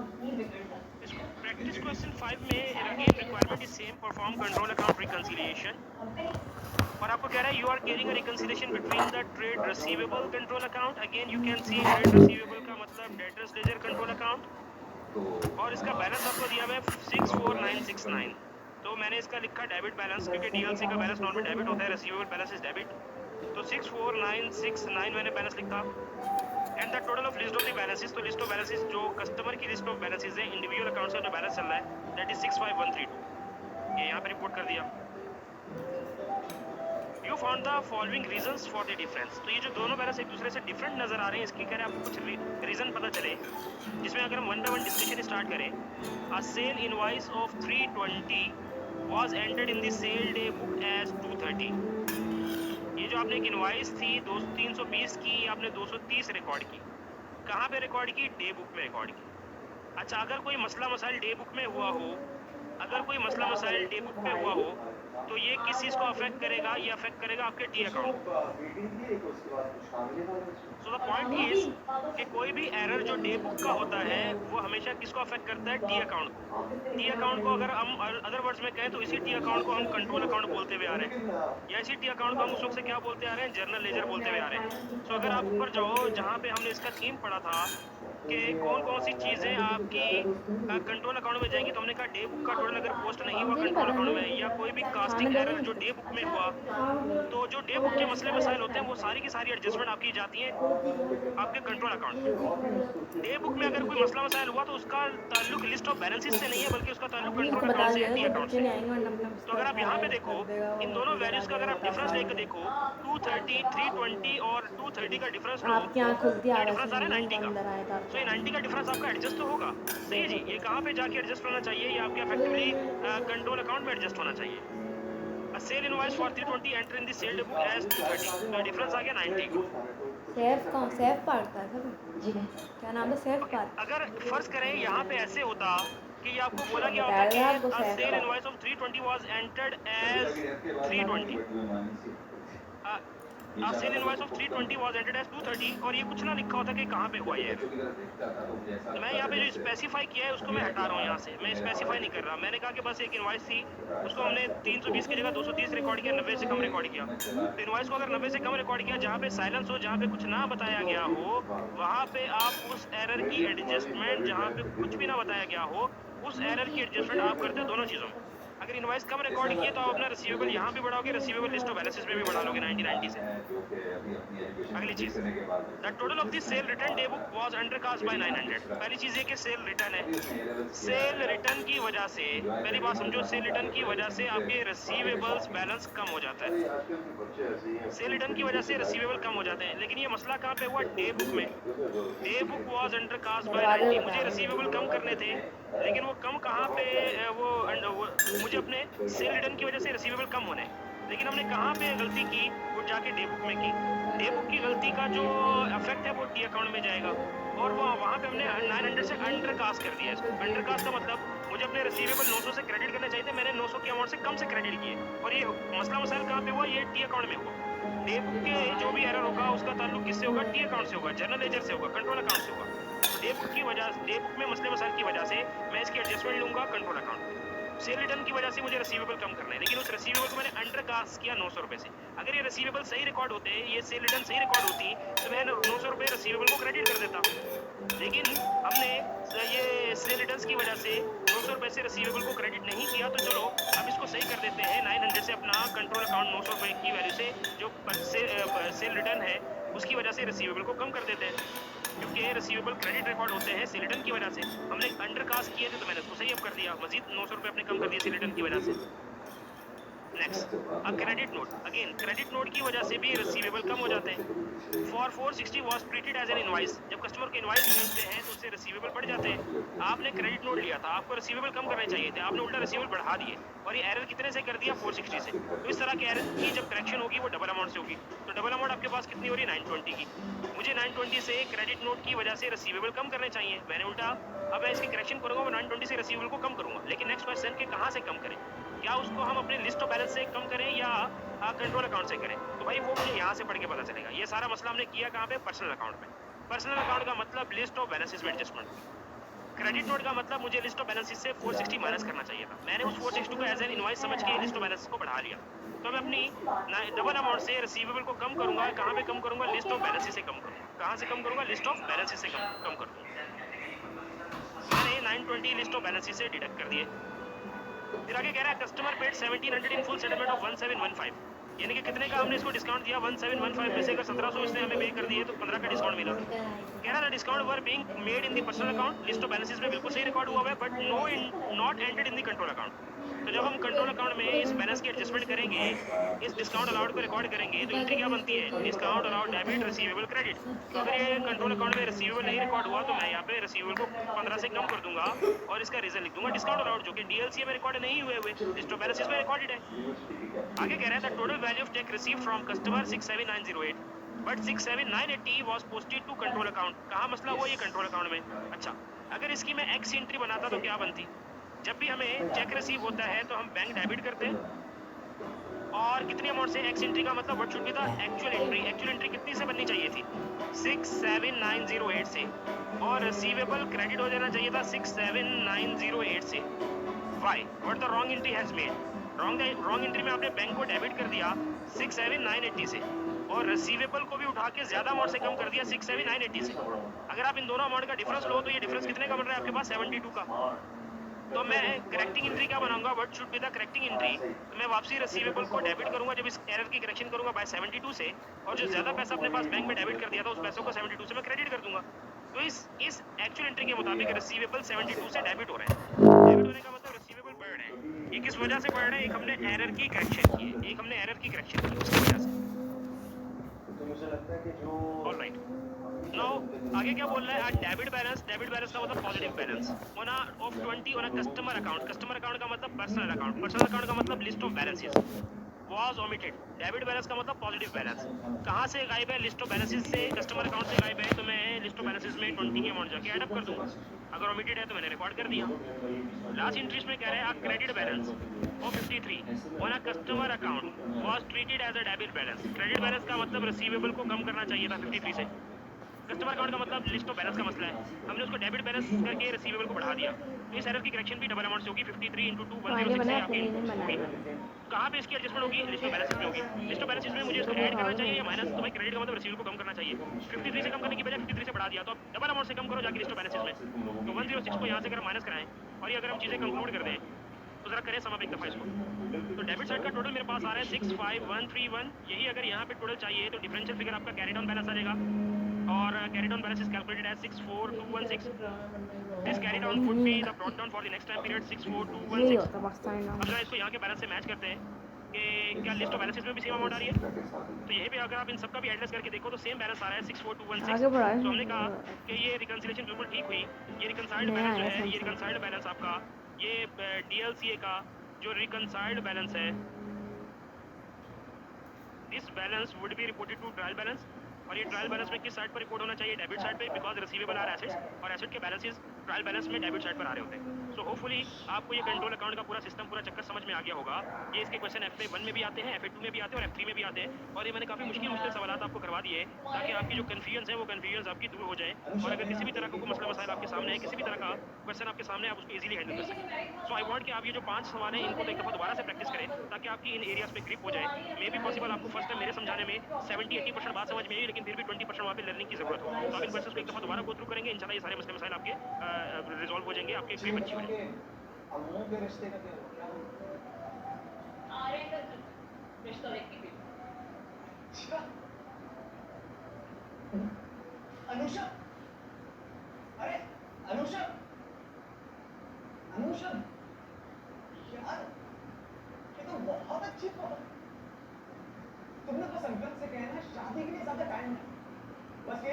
इसको practice question 5 में again requirement is same, perform control account reconciliation. और आपको कह रहा है you are carrying a reconciliation between the trade receivable control account. Again you can see trade receivable का मतलब डेटर्स लेजर कंट्रोल अकाउंट, और इसका बैलेंस आपको दिया हुआ है 64969। तो मैंने इसका लिखा डेबिट बैलेंस, क्योंकि डीएलसी का बैलेंस नॉर्मल डेबिट होता है, रिसीवेबल बैलेंस इज डेबिट। तो 64969 मैंने बैलेंस लिखा। And the total of list of the balances, तो लिस्ट ऑफ बैलेंसेस जो कस्टमर की लिस्ट ऑफ बैलेंसेस है, इंडिविजुअल अकाउंट्स का जो बैलेंस चल रहा है, दैट इज 65132। ये यहाँ पे रिपोर्ट कर दिया। You found the following reasons for the difference. तो ये जो दोनों बैलेंस एक दूसरे से डिफरेंट नजर आ रहे हैं, इसकी कह रहे हैं आपको कुछ रीजन पता चले, जिसमें अगर हम one by one discussion start करें। A sale invoice of 320 was entered in the sale day book as 230। ये जो आपने एक इनवॉइस थी 320 की, आपने 230 रिकॉर्ड की। कहाँ पे रिकॉर्ड की? डे बुक में रिकॉर्ड की। अच्छा, अगर कोई मसला मसाइल डे बुक में हुआ हो, अगर कोई मसला मसाइल डे बुक पे हुआ हो, तो ये किस चीज़ को अफेक्ट करेगा? ये अफेक्ट करेगा आपके टी अकाउंट को। सो द पॉइंट इज कि कोई भी एरर जो डे बुक का होता है, वो हमेशा किसको अफेक्ट करता है? टी अकाउंट को। टी अकाउंट को अगर हम अदर वर्ड्स में कहें तो इसी टी अकाउंट को हम कंट्रोल अकाउंट बोलते हुए आ रहे हैं, या इसी टी अकाउंट को हम उस वक्त से क्या बोलते आ रहे हैं? जर्नल लेजर बोलते हुए आ रहे हैं। सो अगर आप ऊपर जाओ जहाँ पे हमने इसका थीम पढ़ा था कि कौन कौन सी चीज़ें आपकी कंट्रोल अकाउंट में जाएंगी, तो हमने कहा डे बुक का टोटल अगर पोस्ट नहीं हुआ कंट्रोल अकाउंट में, या कोई भी कास्टिंग एरर जो डे बुक में हुआ, तो जो डे बुक के मसले मसाइल होते हैं वो सारी की सारी एडजस्टमेंट आपकी जाती हैं आपके कंट्रोल अकाउंट में। डे बुक में अगर कोई मसला मसाइल हुआ तो उसका ताल्लुक लिस्ट ऑफ बैलेंसेस से नहीं है, बल्कि उसका ताल्लुक कंट्रोल अकाउंट से है, टी अकाउंट से। तो अगर आप यहाँ पे देखो, इन दोनों वैल्यूज का अगर आप डिफरेंस लेकर देखो, 230 320 और 230 का डिफरेंस लो, आपकी आँख खुलती है, ये आवाज़ डिफरेंस आ रहा है 90 का। अंदर आया था सो ये 90 का डिफरेंस आपका एडजस्ट तो होगा, सही है जी। ये कहाँ पे जाके एडजस्ट होना चाहिए? ये आपके इफेक्टिवली कंट्रोल अकाउंट में एडजस्ट होना चाहिए। A sale invoice for 320 enter in the sale book as 230, तो डिफरेंस आ गया 90 का। सैफ पार्क था सर, क्या नाम था? Saif okay, park. अगर फर्ज करें यहाँ पे ऐसे होता कि ये आपको बोला गया होता बताया कि था आपको a Saif sale park. invoice of 320 was entered as 320, a sale invoice of 320 was entered as 230, और ये कुछ ना लिखा होता कि कहाँ पे हुआ ये एरर। तो मैं यहाँ पे जो स्पेसिफाई किया है उसको मैं हटा रहा हूँ यहाँ से, मैं स्पेसिफाई नहीं कर रहा। मैंने कहा कि बस एक इनवॉइस थी, उसको हमने 320 की जगह 230 रिकॉर्ड किया, 90 से कम रिकॉर्ड किया। तो इनवॉइस को अगर 90 से कम रिकॉर्ड किया, जहाँ पे साइलेंस हो, जहाँ पे कुछ ना बताया गया हो, वहाँ पे आप उस एरर की एडजस्टमेंट, जहाँ पे कुछ भी ना बताया गया हो, उस एरर की एडजस्टमेंट आप करते हो दोनों चीज़ों में। अगर इनवॉइस कम रिकॉर्ड किए तो आप अपना रिसीवेबल यहाँ भी बढ़ाओगे, रिसीवेबल लिस्ट ऑफ बैलेंसेस में भी बढ़ा लोगे 90 से। अगली चीज, the total of the cell return day book was undercast bye 900। पहली चीज ये कि सेल रिटर्न है। सेल रिटर्न की वजह से, पहली बात समझो, सेल रिटर्न की वजह से आपके रिसीवेबल्स बैलेंस कम हो जाता है। सेल रिटर्न की वजह से रिसीवेबल कम हो जाते हैं, लेकिन ये मसला कहाँ पे हुआ? डे बुक में। Day book was undercast bye 90। मुझे रिसीवेबल कम करने थे, लेकिन वो कम कहाँ पे? वो मुझे अपने सेल रिटर्न की वजह से रिसीवेबल कम होने, लेकिन हमने कहाँ पे गलती की? वो जाके डे बुक में की। डे बुक की गलती का जो इफेक्ट है वो टी अकाउंट में जाएगा, और वो वहाँ पे हमने 900 से अंडरकास्ट कर दिया इसको। अंडरकास्ट का मतलब मुझे अपने रिसीवेबल 900 से क्रेडिट करने चाहिए थे, मैंने 900 की अमाउंट से कम से क्रेडिट किए, और ये मसला मसाइल कहाँ पे हुआ? ये टी अकाउंट में हुआ। डे बुक के जो भी एरर होगा उसका ताल्लुक किससे होगा? टी अकाउंट से होगा, जर्नल लेजर से होगा, कंट्रोल अकाउंट से होगा। तो डे बुक की वजह, डे बुक में मसले मसाइल की वजह से मैं इसकी एडजस्टमेंट लूंगा कंट्रोल अकाउंट में। सेल रिटर्न की वजह से मुझे रिसीवेबल कम करना है, लेकिन उस रिसीवेबल को मैंने अंडरकास्ट किया 900 रुपए से। अगर ये रिसीवेबल सही रिकॉर्ड होते, ये सेल रिटर्न सही रिकॉर्ड होती, तो मैं 900 रुपए रिसीवेबल को क्रेडिट कर देता। लेकिन हमने ये सेल रिटर्न्स की वजह से 900 रुपए से रिसीवेबल को क्रेडिट नहीं किया। तो चलो अब इसको सही कर देते हैं, 900 से अपना कंट्रोल अकाउंट 900 रुपए की वैल्यू से जो सेल रिटर्न है उसकी वजह से रिसीवेबल को कम कर देते हैं, क्योंकि रिसीवेबल क्रेडिट रिकॉर्ड होते हैं सेल रिटर्न की वजह से। हमने अंडरकास्ट किए थे तो मैंने उसको सही अब कर दिया, मजीद 900 रुपए अपने कम कर दिए सेल रिटर्न की वजह से। नेक्स्ट, अब credit note. Again credit note की वजह से भी रिसीवेबल कम हो जाते हैं। For 460 was treated as an invoice. जब कस्टमर को इनवाइस मिलते हैं तो उससे रिसीवेबल बढ़ जाते हैं। आपने क्रेडिट नोट लिया था, आपको रिसीवेबल कम करने चाहिए थे, आपने उल्टा रिसीवेबल बढ़ा दिए, और ये एरर कितने से कर दिया? 460 से। तो इस तरह के एरर की जब करेक्शन होगी वो डबल अमाउंट से होगी। तो डबल अमाउंट आपके पास कितनी हो रही है? 920 की। मुझे 920 से क्रेडिट नोट की वजह से रिसीवेबल कम करने चाहिए, मैंने उल्टा, अब मैं इसकी करेक्शन करूंगा, मैं 920 से रिसीवेबल को कम करूंगा। लेकिन नेक्स्ट क्वेश्चन के कहाँ से कम करें? क्या उसको हम अपने लिस्ट ऑफ बैलेंस से कम करें या कंट्रोल अकाउंट से करें? तो भाई वो मुझे यहाँ से पढ़ के पता चलेगा। ये सारा मसला हमने किया कहाँ पे? पर्सनल अकाउंट में। पर्सनल अकाउंट का मतलब लिस्ट ऑफ बैलेंसेस में एडजस्टमेंट। क्रेडिट नोट का मतलब मुझे लिस्ट ऑफ बैलेंसेस से 460 माइनस करना चाहिए था। मैंने उस 460 को एज एन इनवॉइस समझ के लिस्ट ऑफ बैलेंसेस को बढ़ा लिया। तो मैं अपनी डबल अमाउंट से रिसीवेबल को कम करूंगा। कहाँ पे कम करूंगा? लिस्ट ऑफ बैलेंसेस से कम करूंगा। कहाँ से कम करूंगा? लिस्ट ऑफ बैलेंसेस से कम कर दूंगा। मैंने 920 लिस्ट ऑफ बैलेंसेस से डिडक्ट कर दिए। फिर आगे कह रहा है customer paid 1700 in full settlement of 1715, यानी कि कितने का हमने इसको डिस्काउंट दिया? 1715 में से अगर 1700 इसने हमें पे कर दिए तो 15 का डिस्काउंट मिला। कह रहा है discount were being made in the personal account, list of balances में बिल्कुल सही रिकॉर्ड हुआ है, but not entered in the control account. तो जब हम कंट्रोल अकाउंट में इस बैलेंस की एडजस्टमेंट करेंगे, इस डिस्काउंट अलाउड को रिकॉर्ड करेंगे, तो एंट्री क्या बनती है? Discount allowed debit receivable credit. तो अगर ये कंट्रोल अकाउंट में रिसीवेबल नहीं रिकॉर्ड हुआ तो मैं यहाँ पे रिसीवेबल को 15 से कम कर दूंगा और इसका रीजन लिख दूंगा डिस्काउंट अलाउड, जो कि डीएलसी में रिकॉर्ड नहीं हुए लिस्ट ऑफ बैलेंसेस में रिकॉर्डेड है। आगे कह रहा है the total value of cheque receive from customer 67908 but 67980 was posted to control account. कहाँ मसला हुआ? ये कंट्रोल अकाउंट में। अच्छा, अगर इसकी मैं एक्स एंट्री बनाता तो क्या बनती? जब भी हमें चेक रिसीव होता है तो हम बैंक डेबिट करते हैं और कितनी अमाउंट से? एक्स एंट्री का मतलब what should be the actual entry. Actual entry कितनी से बननी चाहिए थी? 67908 से, और रिसीवेबल क्रेडिट हो जाना चाहिए था 67908 से। Why? What the wrong entry has made? Wrong entry में आपने बैंक को डेबिट कर दिया 67980 से और रिसीवेबल को भी उठा के ज्यादा अमाउंट से कम कर दिया 67980 से। अगर आप इन दोनों अमाउंट का डिफरेंस लो तो ये डिफरेंस कितने का बन रहा है आपके पास? 72 का। तो मैं करेक्टिंग एंट्री क्या बनाऊंगा? What should be the correcting entry? तो मैं वापसी रिसीवेबल को डेबिट करूंगा जब इस एरर की करेक्शन करूंगा बाय 72 से, और जो ज्यादा पैसा अपने पास बैंक में डेबिट कर दिया था उस पैसों को 72 से मैं क्रेडिट कर दूंगा। तो इस एक्चुअल एंट्री के मुताबिक रिसीवेबल 72 से डेबिट हो रहे हैं। डेबिट होने का मतलब रिसीवेबल बढ़ रहे हैं। ये किस वजह से बढ़ रहे हैं? एक हमने एरर की करेक्शन की है, उसकी वजह से। ऑलराइट, नाउ आगे क्या बोल रहा है? डेबिट बैलेंस का मतलब positive balance on off 20 on a customer account. Customer account का मतलब पर्सनल अकाउंट का मतलब list of balances was omitted. Debit balance का मतलब पॉजिटिव बैलेंस। कहाँ से गायब है? लिस्ट ऑफ बैलेंसेस से, कस्टमर अकाउंट से गायब है, तो मैं लिस्ट ऑफ बैलेंसेस में 20 की अमाउंट जाके ऐड अप कर दूंगा। अगर ओमिटेड है तो मैंने रिकॉर्ड कर दिया। लास्ट इंट्रीज में कह रहे हैं credit balance of 53 on a customer account was treated as a debit balance. Credit balance का मतलब रिसीवेबल को कम करना चाहिए था 53 से। कस्टमर अकाउंट का मतलब लिस्ट ऑफ बैलेंस का मसला है, हमने उसको डेबिट बैलेंस करके रिसीवेबल को बढ़ा दिया। तो इस एरर की करेक्शन भी डबल अमाउंट से होगी, 53 × 2 106 से आपकी होगी। कहाँ पे इसकी एडजस्टमेंट होगी? लिस्ट ऑफ बैलेंसेस में होगी। लिस्ट ऑफ बैलेंसेस में मुझे इसको ऐड करना चाहिए या माइनस? तो भाई क्रेडिट का मतलब रिसीवेबल को कम करना चाहिए। 53 से कम करने की बजाय 53 से बढ़ा दिया, तो अब डबल अमाउंट से कम करो जाके लिस्ट ऑफ बैलेंसेस में। तो 106 को यहाँ से अगर माइनस कराएं और ये अगर हम चीजें कंक्लूड कर दें तो जरा करें सम अप एक दफा इसको। तो डेबिट साइड का टोटल मेरे पास आ रहा है 65131। यही अगर यहाँ पे टोटल चाहिए तो डिफरेंशियल फिगर आपका कैरी डाउन बैलेंस आ जाएगा, और carry down balance is calculated as 64216। This carry down would be the brought down for the next time period 64216। अब जरा इसको यहाँ के बैलेंस से मैच करते हैं कि क्या लिस्ट ऑफ बैलेंसेस में भी सेम अमाउंट आ रही है। तो यही पे अगर आप इन सबका भी एड्रेस करके देखो तो सेम बैलेंस आ रहा है 64216। तो हमने कहा कि ये रिकंसिलेशन बिल्कुल ठीक हुई। ये रिकंसाइल्ड बैलेंस जो है, ये रिकंसाइल्ड बैलेंस आपका, ये डीएलसीए का जो रिकंसाइल्ड बैलेंस है, this balance would be reported to trial balance. और ये ट्रायल बैलेंस में किस साइड पर रिपोर्ट होना चाहिए? डेबिट साइड पे, बिकॉज रिसीवेबल आर एसेट्स, और एसेट के बैलेंसेस ट्रायल बैलेंस में डेबिट साइड पर आ रहे होते हैं। सो होपफुली आपको ये कंट्रोल अकाउंट का पूरा सिस्टम, पूरा चक्कर समझ में आ गया होगा। ये इसके क्वेश्चन FA1 में भी आते हैं, FA2 में भी आते हैं और F3 में भी आते हैं। और ये मैंने काफ़ी मुश्किल सवाल आपको करवा दिए ताकि आपकी जो कन्फ्यूजन है वो कन्फ्यूजन आपकी दूर हो जाए, और अगर किसी भी तरह का कोई मसला मसाइल आपके सामने है, किसी भी तरह का क्वेश्चन आपके सामने, आप उसको इजीली हैंडल कर सकें। सो आई वांट कि आप ये जो 5 सवाल हैं इनको तो एक दफ़ा दोबारा से प्रैक्टिस करें ताकि आपकी इन एरियाज पे ग्रिप हो जाए। मे बी पॉसिबल आपको फर्स्ट टाइम मेरे समझाने में 70-80% बात समझ में आई, लेकिन फिर भी 20% वहाँ पे लर्निंग की जरूरत हो। तो आप इन क्वेश्चंस को एक दफ़ा दोबारा गो थ्रू करेंगे, इंशाल्लाह ये सारे मसले मसाइल आपके रिजॉल्व हो जाएंगे, आपके ग्रिप अच्छी हो जाएगी। अम्मों के रिश्ते का क्या हुआ? रिश्ता देखने के लिए। अनुषा, अरे अनुषा, यार ये तो बहुत अच्छी खबर। तुमने बस अंकल से कहना शादी के लिए ज्यादा टाइम नहीं, बस ये